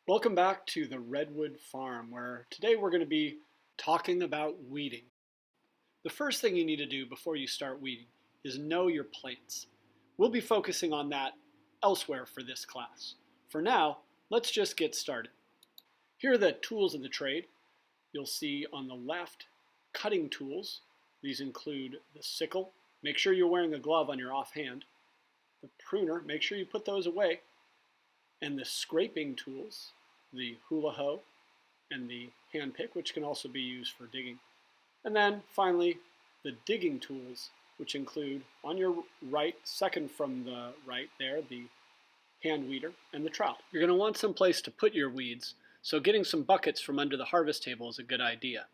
Welcome back to the Redwood Farm, where today we're going to be talking about weeding. The first thing you need to do before you start weeding is know your plants. We'll be focusing on that elsewhere for this class. For now, let's just get started. Here are the tools of the trade. You'll see on the left cutting tools. These include the sickle. Make sure you're wearing a glove on your offhand. The pruner, make sure you put those away. And the scraping tools, the hula hoe and the hand pick, which can also be used for digging. And then finally, the digging tools, which include on your right, second from the right there, the hand weeder and the trowel. You're going to want some place to put your weeds, so getting some buckets from under the harvest table is a good idea.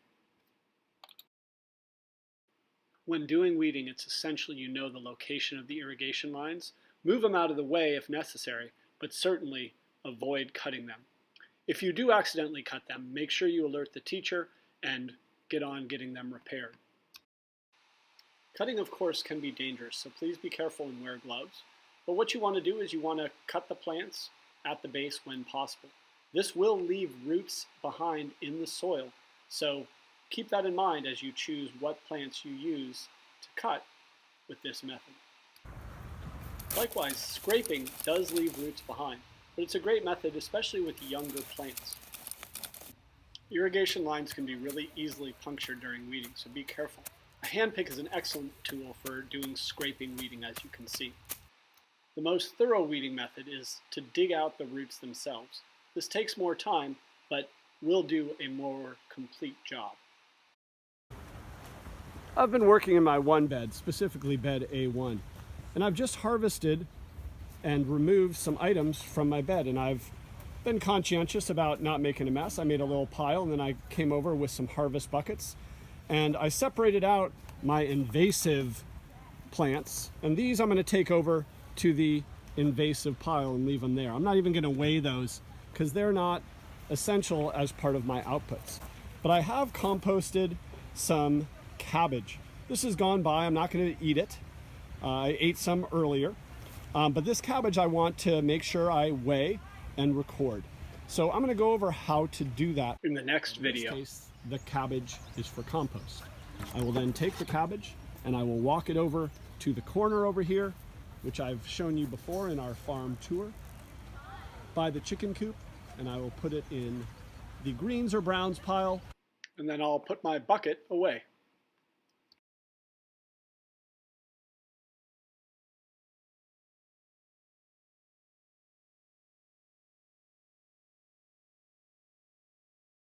When doing weeding, it's essential you know the location of the irrigation lines. Move them out of the way if necessary, but certainly avoid cutting them. If you do accidentally cut them, make sure you alert the teacher and get on getting them repaired. Cutting, of course, can be dangerous, so please be careful and wear gloves. But what you want to do is you want to cut the plants at the base when possible. This will leave roots behind in the soil, so keep that in mind as you choose what plants you use to cut with this method. Likewise, scraping does leave roots behind, but it's a great method, especially with younger plants. Irrigation lines can be really easily punctured during weeding, so be careful. A hand pick is an excellent tool for doing scraping weeding, as you can see. The most thorough weeding method is to dig out the roots themselves. This takes more time, but will do a more complete job. I've been working in my one bed, specifically bed A1. And I've just harvested and removed some items from my bed, and I've been conscientious about not making a mess. I made a little pile, and then I came over with some harvest buckets, and I separated out my invasive plants, and these I'm going to take over to the invasive pile and leave them there. I'm not even going to weigh those because they're not essential as part of my outputs. But I have composted some cabbage. This has gone by. I'm not going to eat it. I ate some earlier, but this cabbage I want to make sure I weigh and record. So I'm going to go over how to do that in the next video. In this case, the cabbage is for compost. I will then take the cabbage and I will walk it over to the corner over here, which I've shown you before in our farm tour, by the chicken coop, and I will put it in the greens or browns pile, and then I'll put my bucket away.